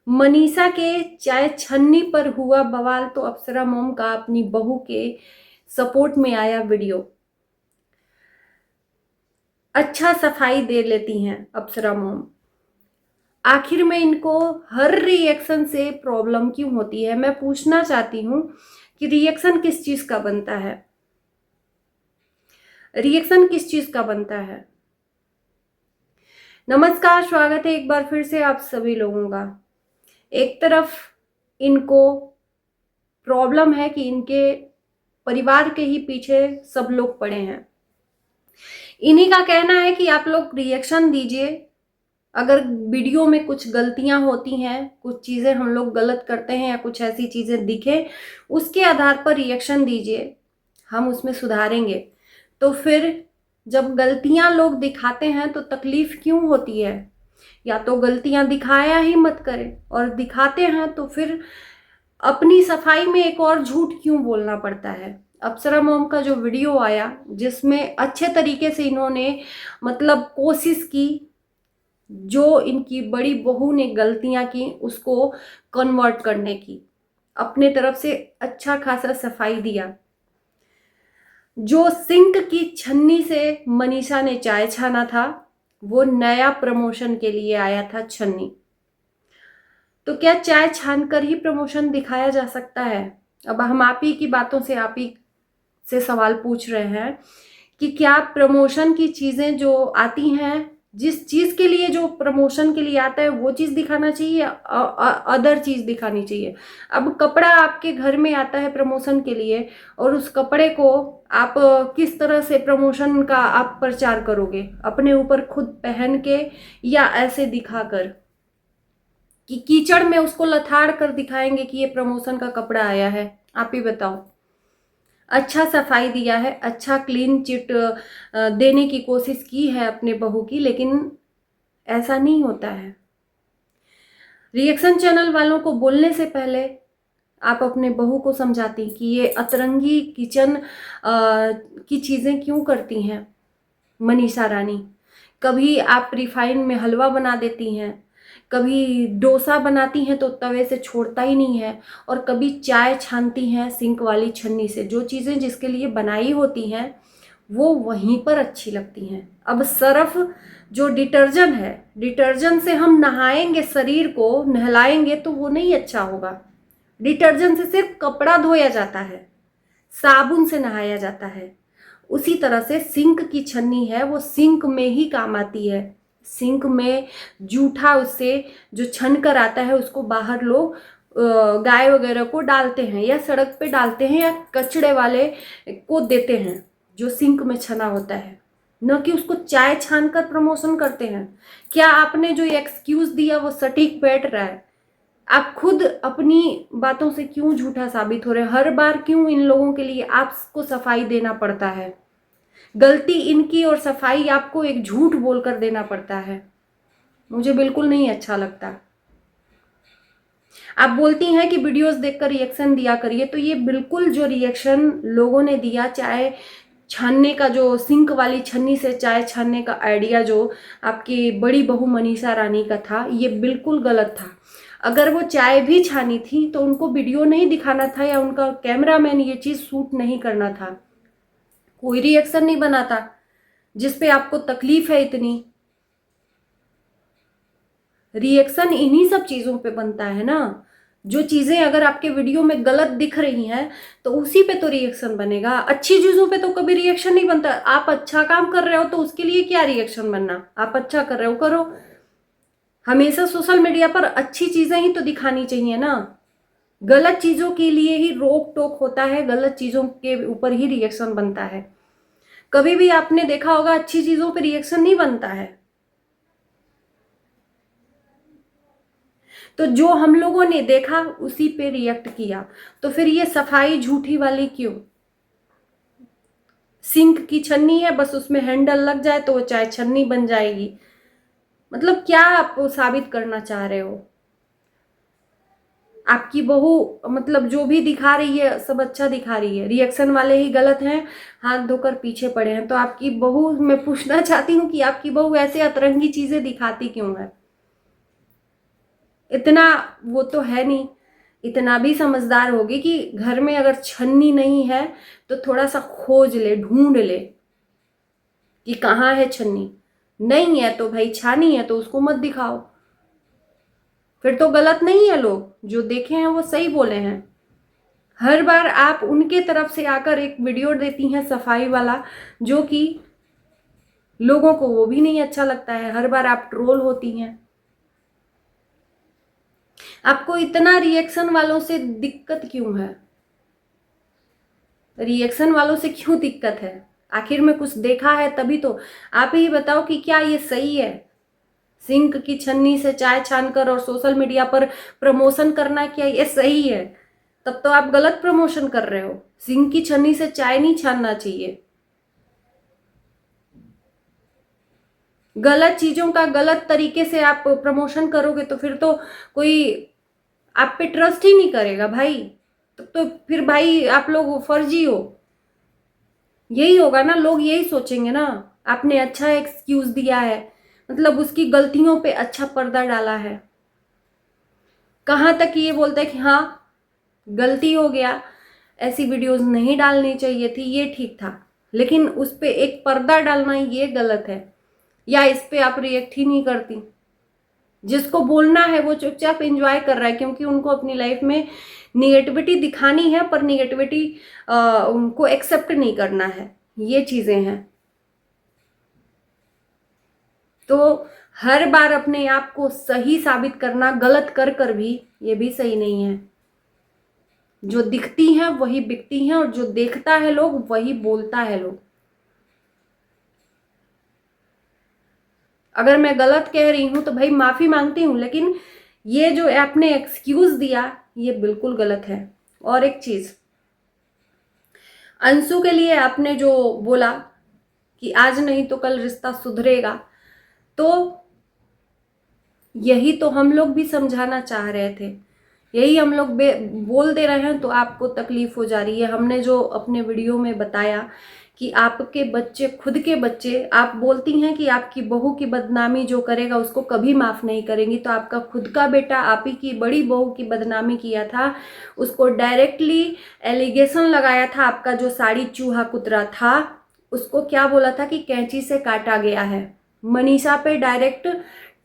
मनीषा के चाय छन्नी पर हुआ बवाल तो अप्सरा मॉम का अपनी बहू के सपोर्ट में आया वीडियो। अच्छा सफाई दे लेती हैं अप्सरा मॉम। आखिर में इनको हर रिएक्शन से प्रॉब्लम क्यों होती है? मैं पूछना चाहती हूँ कि रिएक्शन किस चीज का बनता है? रिएक्शन किस चीज का बनता है? नमस्कार, स्वागत है एक बार फिर से आप सभी लोगों का। एक तरफ इनको प्रॉब्लम है कि इनके परिवार के ही पीछे सब लोग पड़े हैं। इन्हीं का कहना है कि आप लोग रिएक्शन दीजिए, अगर वीडियो में कुछ गलतियां होती हैं, कुछ चीजें हम लोग गलत करते हैं या कुछ ऐसी चीजें दिखे, उसके आधार पर रिएक्शन दीजिए, हम उसमें सुधारेंगे। तो फिर जब गलतियां लोग दिखाते हैं तो तकलीफ क्यों होती है? या तो गलतियां दिखाया ही मत करें, और दिखाते हैं तो फिर अपनी सफाई में एक और झूठ क्यों बोलना पड़ता है? अप्सरा मॉम का जो वीडियो आया जिसमें अच्छे तरीके से इन्होंने मतलब कोशिश की, जो इनकी बड़ी बहू ने गलतियां की उसको कन्वर्ट करने की, अपने तरफ से अच्छा खासा सफाई दिया। जो सिंक की छन्नी से मनीषा ने चाय छाना था, वो नया प्रमोशन के लिए आया था छन्नी। तो क्या चाय छानकर ही प्रमोशन दिखाया जा सकता है? अब हम आप ही की बातों से, आप ही से सवाल पूछ रहे हैं कि क्या प्रमोशन की चीजें जो आती हैं, जिस चीज के लिए जो प्रमोशन के लिए आता है वो चीज दिखाना चाहिए, अदर चीज दिखानी चाहिए? अब कपड़ा आपके घर में आता है प्रमोशन के लिए, और उस कपड़े को आप किस तरह से प्रमोशन का आप प्रचार करोगे? अपने ऊपर खुद पहन के, या ऐसे दिखाकर कि कीचड़ में उसको लथाड़ कर दिखाएंगे कि ये प्रमोशन का कपड़ा आया है? आप ही बताओ। अच्छा सफाई दिया है, अच्छा क्लीन चिट देने की कोशिश की है अपने बहू की, लेकिन ऐसा नहीं होता है। रिएक्शन चैनल वालों को बोलने से पहले आप अपने बहू को समझाती कि ये अतरंगी किचन की चीजें क्यों करती हैं मनीषा रानी। कभी आप रिफाइन में हलवा बना देती हैं, कभी डोसा बनाती हैं तो तवे से छोड़ता ही नहीं है, और कभी चाय छानती हैं सिंक वाली छन्नी से। जो चीज़ें जिसके लिए बनाई होती हैं वो वहीं पर अच्छी लगती हैं। अब सर्फ जो डिटर्जेंट है, डिटर्जेंट से हम नहाएंगे, शरीर को नहलाएंगे तो वो नहीं अच्छा होगा। डिटर्जेंट से सिर्फ कपड़ा धोया जाता है, साबुन से नहाया जाता है। उसी तरह से सिंक की छन्नी है, वो सिंक में ही काम आती है। सिंक में जूठा उससे जो छन कर आता है उसको बाहर लोग गाय वगैरह को डालते हैं, या सड़क पे डालते हैं, या कचड़े वाले को देते हैं जो सिंक में छना होता है, न कि उसको चाय छान कर प्रमोशन करते हैं। क्या आपने जो एक्सक्यूज दिया वो सटीक बैठ रहा है? आप खुद अपनी बातों से क्यों झूठा साबित हो रहे हैं? हर बार क्यों इन लोगों के लिए आपको सफाई देना पड़ता है? गलती इनकी और सफाई आपको एक झूठ बोलकर देना पड़ता है। मुझे बिल्कुल नहीं अच्छा लगता। आप बोलती हैं कि वीडियोस देखकर रिएक्शन दिया करिए, तो ये बिल्कुल जो रिएक्शन लोगों ने दिया, चाय छानने का, जो सिंक वाली छन्नी से चाय छानने का आइडिया जो आपकी बड़ी बहू मनीषा रानी का था, ये बिल्कुल गलत था। अगर वो चाय भी छानी थी तो उनको वीडियो नहीं दिखाना था, या उनका कैमरामैन ये चीज शूट नहीं करना था। कोई रिएक्शन नहीं बना था जिसपे आपको तकलीफ है इतनी। रिएक्शन इन्हीं सब चीजों पे बनता है ना। जो चीजें अगर आपके वीडियो में गलत दिख रही हैं तो उसी पे तो रिएक्शन बनेगा। अच्छी चीजों पे तो कभी रिएक्शन नहीं बनता। आप अच्छा काम कर रहे हो तो उसके लिए क्या रिएक्शन बनना? आप अच्छा कर रहे हो, करो। हमेशा सोशल मीडिया पर अच्छी चीजें ही तो दिखानी चाहिए ना। गलत चीजों के लिए ही रोक टोक होता है, गलत चीजों के ऊपर ही रिएक्शन बनता है। कभी भी आपने देखा होगा अच्छी चीजों पे रिएक्शन नहीं बनता है। तो जो हम लोगों ने देखा उसी पे रिएक्ट किया, तो फिर ये सफाई झूठी वाली क्यों? सिंक की छन्नी है, बस उसमें हैंडल लग जाए तो वो चाय छन्नी बन जाएगी। मतलब क्या आप साबित करना चाह रहे हो? आपकी बहू मतलब जो भी दिखा रही है सब अच्छा दिखा रही है, रिएक्शन वाले ही गलत हैं, हाथ धोकर पीछे पड़े हैं। तो आपकी बहू, मैं पूछना चाहती हूँ कि आपकी बहू ऐसे अतरंगी चीजें दिखाती क्यों है? इतना वो तो है नहीं, इतना भी समझदार होगी कि घर में अगर छन्नी नहीं है तो थोड़ा सा खोज ले, ढूंढ ले कि कहाँ है छन्नी। नहीं है तो भाई छानी है तो उसको मत दिखाओ, फिर तो गलत नहीं है। लोग जो देखे हैं वो सही बोले हैं। हर बार आप उनके तरफ से आकर एक वीडियो देती हैं सफाई वाला, जो कि लोगों को वो भी नहीं अच्छा लगता है। हर बार आप ट्रोल होती हैं। आपको इतना रिएक्शन वालों से दिक्कत क्यों है? रिएक्शन वालों से क्यों दिक्कत है? आखिर में कुछ देखा है तभी तो। आप ही बताओ कि क्या ये सही है? सिंक की छन्नी से चाय छानकर और सोशल मीडिया पर प्रमोशन करना, क्या ये सही है? तब तो आप गलत प्रमोशन कर रहे हो। सिंक की छन्नी से चाय नहीं छानना चाहिए। गलत चीजों का गलत तरीके से आप प्रमोशन करोगे तो फिर तो कोई आप पे ट्रस्ट ही नहीं करेगा भाई। तो फिर भाई आप लोग फर्जी हो। यही होगा ना, लोग यही सोचेंगे ना। आपने अच्छा एक्सक्यूज दिया है, मतलब उसकी गलतियों पे अच्छा पर्दा डाला है। कहाँ तक ये बोलते हैं कि हाँ गलती हो गया, ऐसी वीडियोस नहीं डालनी चाहिए थी, ये ठीक था, लेकिन उस पे एक पर्दा डालना ये गलत है। या इस पे आप रिएक्ट ही नहीं करती। जिसको बोलना है वो चुपचाप एंजॉय कर रहा है, क्योंकि उनको अपनी लाइफ में निगेटिविटी दिखानी है, पर निगेटिविटी उनको एक्सेप्ट नहीं करना है। ये चीजें हैं। तो हर बार अपने आप को सही साबित करना, गलत कर कर भी, ये भी सही नहीं है। जो दिखती हैं वही बिकती हैं, और जो देखता है लोग वही बोलता है लोग। अगर मैं गलत कह रही हूं तो भाई माफी मांगती हूं, लेकिन ये जो आपने एक्सक्यूज दिया ये बिल्कुल गलत है। और एक चीज, अंशु के लिए आपने जो बोला कि आज नहीं तो कल रिश्ता सुधरेगा, तो यही तो हम लोग भी समझाना चाह रहे थे। यही हम लोग बोल दे रहे हैं तो आपको तकलीफ हो जा रही है। हमने जो अपने वीडियो में बताया कि आपके बच्चे, खुद के बच्चे, आप बोलती हैं कि आपकी बहू की बदनामी जो करेगा उसको कभी माफ नहीं करेंगी, तो आपका खुद का बेटा आप ही की बड़ी बहू की बदनामी किया था, उसको डायरेक्टली एलिगेशन लगाया था। आपका जो साड़ी चूहा कुतरा था उसको क्या बोला था कि कैंची से काटा गया है। मनीषा पे डायरेक्ट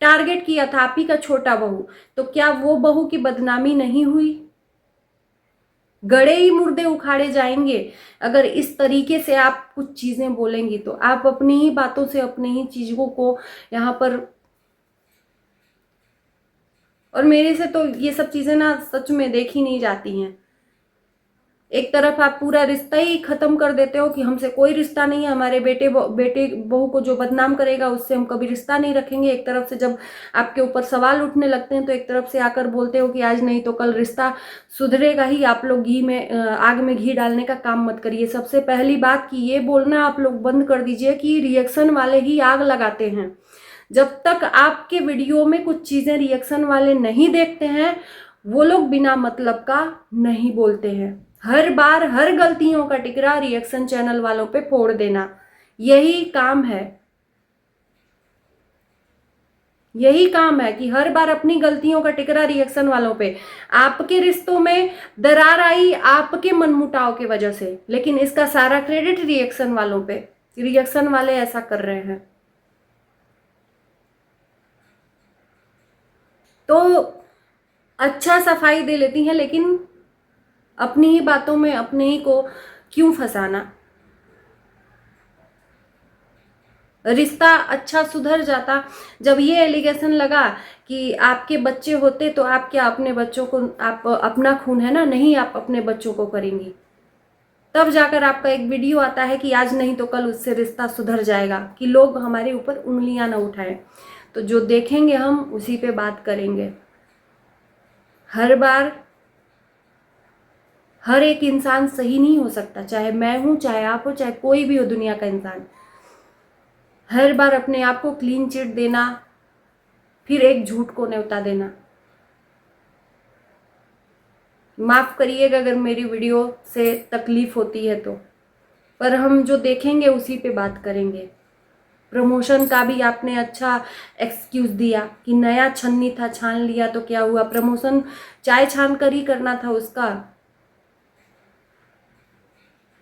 टारगेट किया था, आप ही का छोटा बहू। तो क्या वो बहू की बदनामी नहीं हुई? गड़े ही मुर्दे उखाड़े जाएंगे अगर इस तरीके से आप कुछ चीजें बोलेंगी तो। आप अपनी ही बातों से अपनी ही चीजों को यहाँ पर, और मेरे से तो ये सब चीजें ना सच में देखी नहीं जाती हैं। एक तरफ आप पूरा रिश्ता ही खत्म कर देते हो कि हमसे कोई रिश्ता नहीं है, हमारे बेटे बहू को जो बदनाम करेगा उससे हम कभी रिश्ता नहीं रखेंगे। एक तरफ से जब आपके ऊपर सवाल उठने लगते हैं तो एक तरफ से आकर बोलते हो कि आज नहीं तो कल रिश्ता सुधरेगा ही। आप लोग आग में घी डालने का काम मत करिए। सबसे पहली बात कि ये बोलना आप लोग बंद कर दीजिए कि रिएक्शन वाले ही आग लगाते हैं। जब तक आपके वीडियो में कुछ चीजें रिएक्शन वाले नहीं देखते हैं, वो लोग बिना मतलब का नहीं बोलते हैं। हर बार हर गलतियों का टिकरा रिएक्शन चैनल वालों पे फोड़ देना, यही काम है। यही काम है कि हर बार अपनी गलतियों का टिकरा रिएक्शन वालों पे। आपके रिश्तों में दरार आई आपके मनमुटाव की वजह से, लेकिन इसका सारा क्रेडिट रिएक्शन वालों पे। रिएक्शन वाले ऐसा कर रहे हैं। तो अच्छा सफाई दे लेती हैं, लेकिन अपनी ही बातों में अपने ही को क्यों फंसाना? रिश्ता अच्छा सुधर जाता जब ये एलिगेशन लगा कि आपके बच्चे होते तो आप क्या अपने बच्चों को, आप अपना खून है ना, नहीं आप अपने बच्चों को करेंगी। तब जाकर आपका एक वीडियो आता है कि आज नहीं तो कल उससे रिश्ता सुधर जाएगा, कि लोग हमारे ऊपर उंगलियां ना उठाएं। तो जो देखेंगे हम उसी पे बात करेंगे। हर बार हर एक इंसान सही नहीं हो सकता, चाहे मैं हूं, चाहे आप हो, चाहे कोई भी हो दुनिया का इंसान। हर बार अपने आप को क्लीन चिट देना, फिर एक झूठ को न्योता देना। माफ करिएगा अगर मेरी वीडियो से तकलीफ होती है तो, पर हम जो देखेंगे उसी पे बात करेंगे। प्रमोशन का भी आपने अच्छा एक्सक्यूज दिया कि नया छन्नी था, छान लिया तो क्या हुआ, प्रमोशन चाय छान कर ही करना था उसका।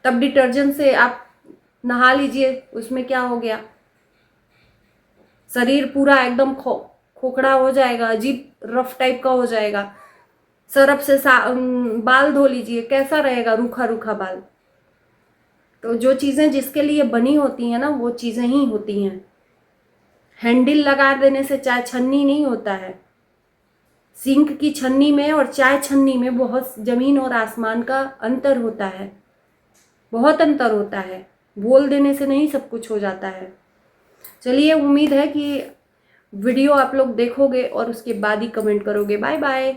तब डिटर्जेंट से आप नहा लीजिए, उसमें क्या हो गया। शरीर पूरा एकदम खोखड़ा हो जाएगा, अजीब रफ टाइप का हो जाएगा। सरफ से बाल धो लीजिए, कैसा रहेगा, रूखा रूखा बाल। तो जो चीजें जिसके लिए बनी होती हैं ना, वो चीजें ही होती हैं। हैंडल लगा देने से चाय छन्नी नहीं होता है। सिंक की छन्नी में और चाय छन्नी में बहुत जमीन और आसमान का अंतर होता है, बहुत अंतर होता है। बोल देने से नहीं सब कुछ हो जाता है। चलिए, उम्मीद है कि वीडियो आप लोग देखोगे और उसके बाद ही कमेंट करोगे। Bye bye.